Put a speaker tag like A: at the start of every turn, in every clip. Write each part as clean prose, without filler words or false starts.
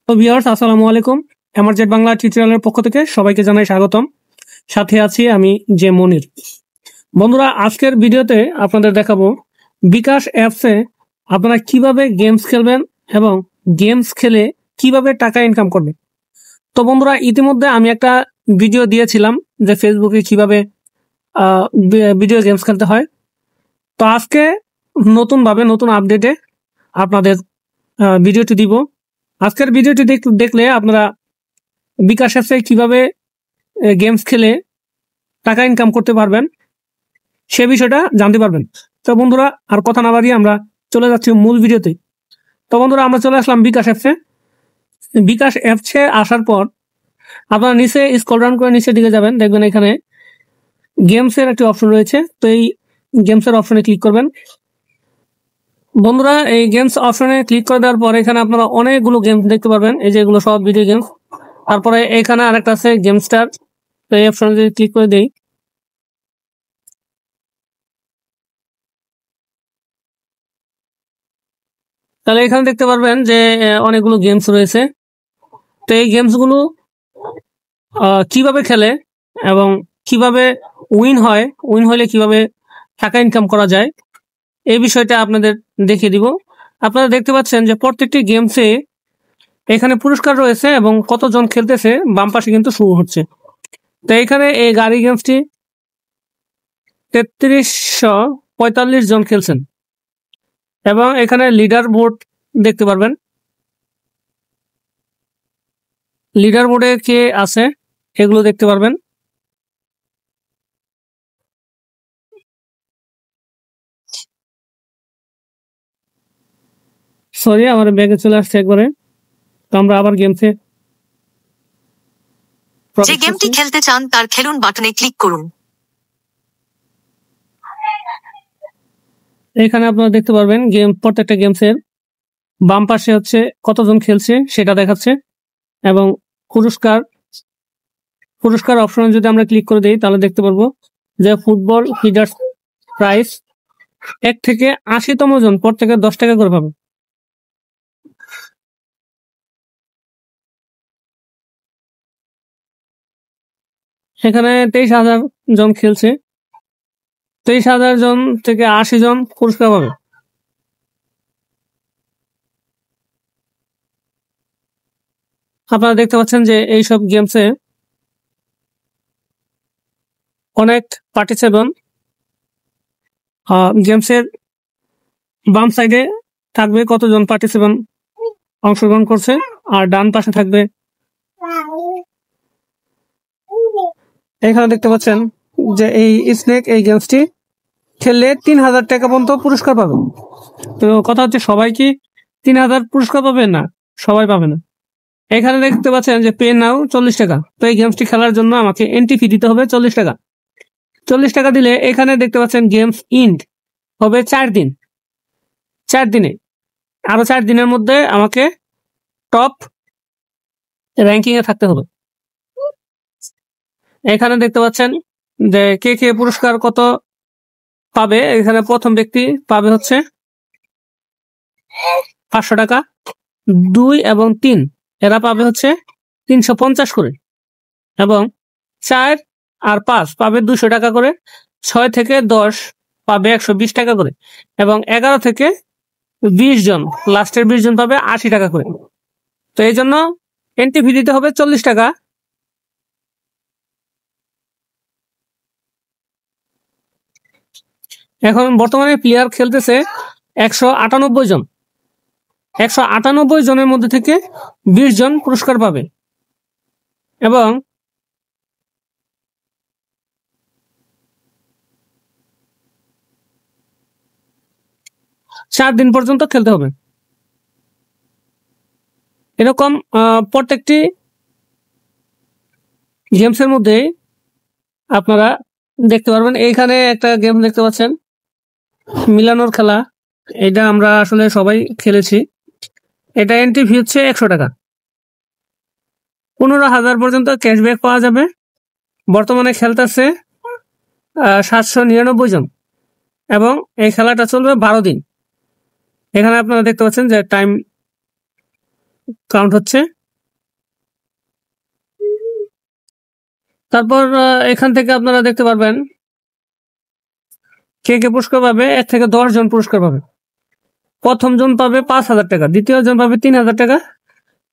A: তো ভিউয়ার্স, আসসালামু আলাইকুম। এমারজেট বাংলা টিউটোরিয়ালের পক্ষ থেকে সবাইকে জানাই স্বাগতম। সাথে আছি আমি যে মনির। বন্ধুরা, আজকের ভিডিওতে আপনাদের দেখাবো বিকাশ অ্যাপসে আপনারা কিভাবে গেমস খেলবেন এবং গেমস খেলে কিভাবে টাকা ইনকাম করবেন। তো বন্ধুরা, ইতিমধ্যে আমি একটা ভিডিও দিয়েছিলাম যে ফেসবুকে কিভাবে ভিডিও গেমস খেলতে হয়। তো আজকে নতুন আপডেটে আপনাদের ভিডিওটি দিব। আজকের ভিডিওটি দেখলে আপনারা বিকাশ অ্যাপসে কিভাবে গেমস খেলে টাকা ইনকাম করতে পারবেন সে বিষয়টা জানতে পারবেন। তো বন্ধুরা, আর কথা না বাড়িয়ে আমরা চলে যাচ্ছি মূল ভিডিওতে। তো বন্ধুরা, আমরা চলে আসলাম বিকাশ অ্যাপসে। বিকাশ অ্যাপসে আসার পর আপনারা নিচে স্ক্রল ডাউন করে নিচের দিকে যাবেন, দেখবেন এখানে গেমসের একটি অপশন রয়েছে। তো এই গেমসের অপশনে ক্লিক করবেন। বন্ধুরা, এই গেমস অপশনে ক্লিক করে দেওয়ার পর এখানে আপনারা অনেকগুলো গেমস দেখতে পারবেন। এই যে এগুলো সব ভিডিও গেমস। তারপরে এখানে আরেকটা আছে গেম স্টার। তো এই অপশনে যদি ক্লিক করে দেই, তাহলে এখানে দেখতে পারবেন যে অনেকগুলো গেমস রয়েছে। তো এই গেমসগুলো কিভাবে খেলে এবং কিভাবে উইন হলে কিভাবে টাকা ইনকাম করা যায় এই বিষয়টা আপনাদের দেখিয়ে দিব। আপনারা দেখতে পাচ্ছেন যে প্রত্যেকটি গেমসে এখানে পুরস্কার রয়েছে এবং কতজন খেলতেছে বাম পাশে কিন্তু শুরু হচ্ছে। তো এখানে এই গাড়ি গেমসটি 3345 জন খেলছেন এবং এখানে লিডার বোর্ড দেখতে পারবেন। লিডার বোর্ডে কে আছে এগুলো দেখতে পারবেন। সরি, আমার ব্যাগে চলে আসছে একবারে। তো আমরা আবার গেমসে
B: যে গেমটি খেলতে চান তার খেলুন বাটনে ক্লিক করুন।
A: এখানে আপনারা দেখতে পারবেন প্রত্যেকটা গেমসের বাম পাশে হচ্ছে কতজন খেলছে সেটা দেখাচ্ছে এবং পুরস্কার অপশনে যদি আমরা ক্লিক করে দিই তাহলে দেখতে পারবো যে ফুটবল ফিডার্স প্রাইস 1 থেকে 80তম জন প্রত্যেকে 10 টাকা করে পাবে। এখানে 23,000 জন খেলছে। 23,000 জন থেকে 80 জন পুরস্কার পাবে। আপনারা দেখতে পাচ্ছেন যে এইসব গেমসে অনেক পার্টিসিপেন্ট। গেমসের বাম সাইডে থাকবে কতজন পার্টিসিপেন্ট অংশগ্রহণ করছে, আর ডান পাশে থাকবে এখানে দেখতে পাচ্ছেন যে এই স্নেক এই গেমসটি খেললে 3,000 টাকা পর্যন্ত পুরস্কার পাবে। তো কথা হচ্ছে, সবাই কি 3,000 পুরস্কার পাবে? না, সবাই পাবে না। এখানে দেখতে পাচ্ছেন যে পে নাও 40 টাকা। তো এই গেমসটি খেলার জন্য আমাকে এন্ট্রি ফি দিতে হবে 40 টাকা। 40 টাকা দিলে এখানে দেখতে পাচ্ছেন গেমস ইন্ড হবে 4 দিন। 4 দিনে আরো 4 দিনের মধ্যে আমাকে টপ র্যাঙ্কিং এ থাকতে হবে। এখানে দেখতে পাচ্ছেন যে কে কে পুরস্কার কত পাবে। এখানে প্রথম ব্যক্তি পাবে হচ্ছে 500 টাকা, 2 এবং 3 এরা পাবে হচ্ছে 350 করে, এবং 4 আর 5 পাবে 200 টাকা করে, 6 থেকে 10 পাবে 120 টাকা করে, এবং 11 থেকে 20 জন লাস্টের 20 জন পাবে 80 টাকা করে। তো এই জন্য এন্ট্রি ফি দিতে হবে 40 টাকা। এখন বর্তমানে প্লেয়ার খেলতেছে 198 জন। 198 জনের মধ্যে থেকে 20 জন পুরস্কার পাবে এবং চার দিন পর্যন্ত খেলতে হবে। এরকম প্রত্যেকটি গেমসের মধ্যে আপনারা দেখতে পারবেন। এইখানে একটা গেম দেখতে পাচ্ছেন মিলানোর খেলা। এটা আমরা আসলে সবাই খেলেছি। এটা এন্ট্রি ফি হচ্ছে 100 টাকা। 15,000 পর্যন্ত ক্যাশব্যাক পাওয়া যাবে। বর্তমানে খেলতেছে 799 জন এবং এই খেলাটা চলবে 12 দিন। এখানে আপনারা দেখতে পাচ্ছেন যে টাইম কাউন্ট হচ্ছে তারপর এখান থেকে আপনারা দেখতে পারবেন কে কে পুরস্কার পাবে। 1 থেকে 10 জন পুরস্কার পাবে। প্রথম জন পাবে 5,000 টাকা, দ্বিতীয় জন পাবে 3,000 টাকা,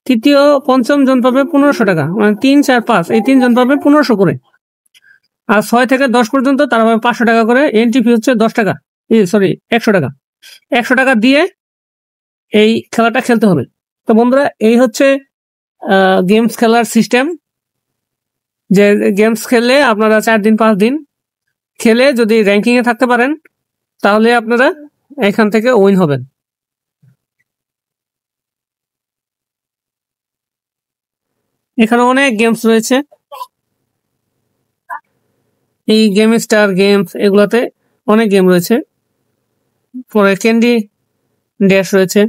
A: তৃতীয় পঞ্চম জন পাবে 1500 টাকা, মানে 3, 4, 5 এই 3 জন পাবে 1500 করে। আর 6 থেকে 10 পর্যন্ত তারা পাবে 500 টাকা করে। এন্ট্রি ফি হচ্ছে 10 টাকা, 100 টাকা। 100 টাকা দিয়ে এই খেলাটা খেলতে হবে। তো বন্ধুরা, এই হচ্ছে গেমস খেলার সিস্টেম। যে গেমস খেললে আপনারা 4 দিন 5 দিন খেলে যদি র্যাঙ্কিং এ থাকতে পারেন, তাহলে আপনারা এখান থেকে উইন হবেন। এখানে অনেক গেমস রয়েছে, এই গেম স্টার গেমস এগুলাতে অনেক গেম রয়েছে। পরে ক্যান্ডি ড্যাশ রয়েছে।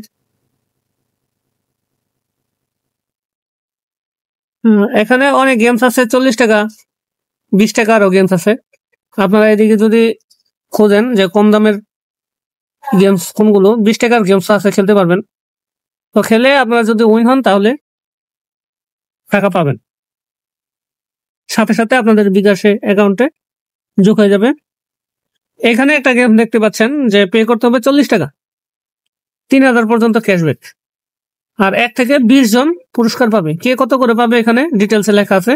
A: এখানে অনেক গেমস আছে, 40 টাকা 20 টাকারও গেমস আছে। আপনারা এদিকে যদি খোঁজেন যে কম দামের গেমস কোনগুলো, 20 টাকার গেমস আছে, খেলতে পারবেন। তো খেলে আপনারা যদি উইন হন তাহলে টাকা পাবেন, সাথে সাথে আপনাদের বিকাশে অ্যাকাউন্টে যোগ হয়ে যাবে। এখানে একটা গেম দেখতে পাচ্ছেন যে পে করতে হবে 40 টাকা, 3000 পর্যন্ত ক্যাশব্যাক। আর 1 থেকে 20 জন পুরস্কার পাবে। কে কত করে পাবে এখানে ডিটেলসে লেখা আছে।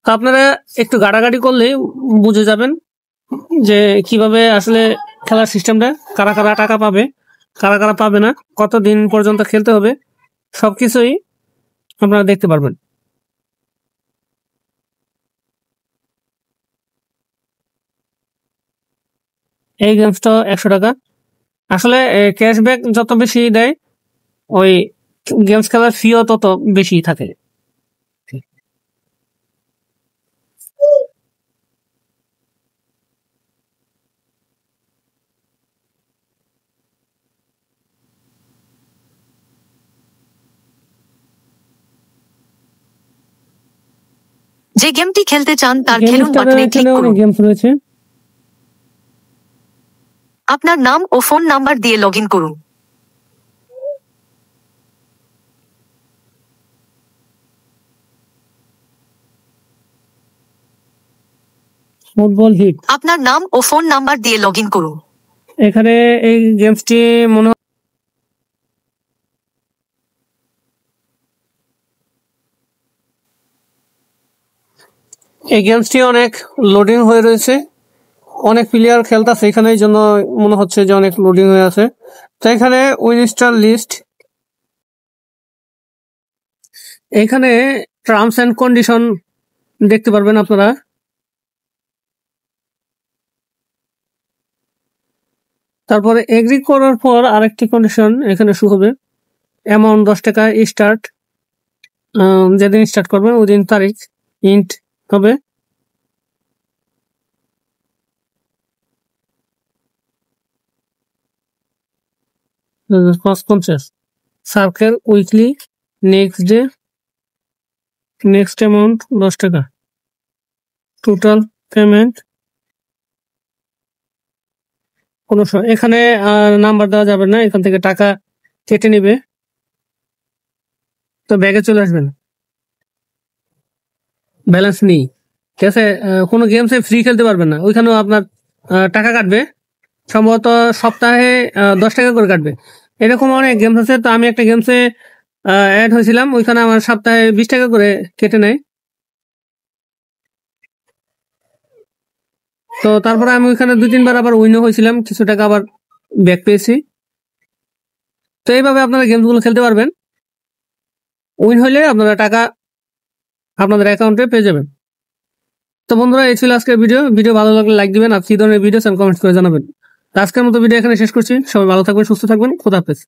A: তো আপনারা একটু গাড়াগাড়ি করলে বুঝে যাবেন যে কিভাবে আসলে খেলার সিস্টেমটা, কারা কারা টাকা পাবে, কারা কারা পাবে না, কতদিন পর্যন্ত খেলতে হবে, সবকিছুই আপনারা দেখতে পারবেন। এই গেমসটা 100 টাকা। আসলে ক্যাশব্যাক যত বেশি দেয়, ওই গেমস খেলার ফিও তত বেশি থাকে।
B: যে গেমটি খেলতে চান তার
A: গেম
B: খেলুন
A: স্টারে
B: বাটনে ক্লিক
A: এখানে অনেক
B: করুন।
A: গেমস রয়েছে।
B: আপনার নাম ও ফোন নাম্বার দিয়ে লগ ইন করুন।
A: ফুটবল হিট,
B: আপনার নাম ও ফোন নাম্বার দিয়ে লগ ইন করুন।
A: এখানে এই গেমসটি মনে হয় এই গেমসটি অনেক লোডিং হয়ে রয়েছে, অনেক প্লেয়ার খেলতেছে এখানে, এই জন্য মনে হচ্ছে যে অনেক লোডিং হয়ে আছে। তো এখানে উইন স্টার লিস্ট, এখানে টার্মস এন্ড কন্ডিশন দেখতে পারবেন আপনারা। তারপরে এগ্রি করার পর আরেকটি কন্ডিশন এখানে শো হবে, অ্যামাউন্ট 10 টাকা, স্টার্ট যেদিন স্টার্ট করবেন ওই দিন তারিখ ইন্ট হবে। Circle weekly, next day, next amount 10 টাকা, টোটাল পেমেন্ট 1500। এখানে নাম্বার দেওয়া যাবে না, এখান থেকে টাকা কেটে নিবে, তো ব্যাগে চলে আসবেন, ব্যালেন্স নেই। ঠিক আছে, কোনো গেমসে ফ্রি খেলতে পারবেন না, ওইখানেও আপনার টাকা কাটবে, সম্ভবত সপ্তাহে 10 টাকা করে কাটবে। এরকম অনেক গেমস আছে। তো আমি একটা গেমসে অ্যাড হয়েছিলাম, ওইখানে আমার সপ্তাহে 20 টাকা করে কেটে নেয়। তো তারপরে আমি ওইখানে 2-3 বার আবার উইনও হয়েছিলাম, কিছু টাকা আবার ব্যাক পেয়েছি। তো এইভাবে আপনারা গেমসগুলো খেলতে পারবেন, উইন হইলে আপনারা টাকা আপনাদের অ্যাকাউন্টে পেয়ে যাবেন। তো বন্ধুরা, এই ছিল আজকের ভিডিও ভালো লাগলে লাইক দিবেন, আর কি ধরনের ভিডিও চান কমেন্টস করে জানাবেন। আজকের মতো ভিডিও এখানে শেষ করছি। সবাই ভালো থাকবেন, সুস্থ থাকবেন, খোদা হাফেজ।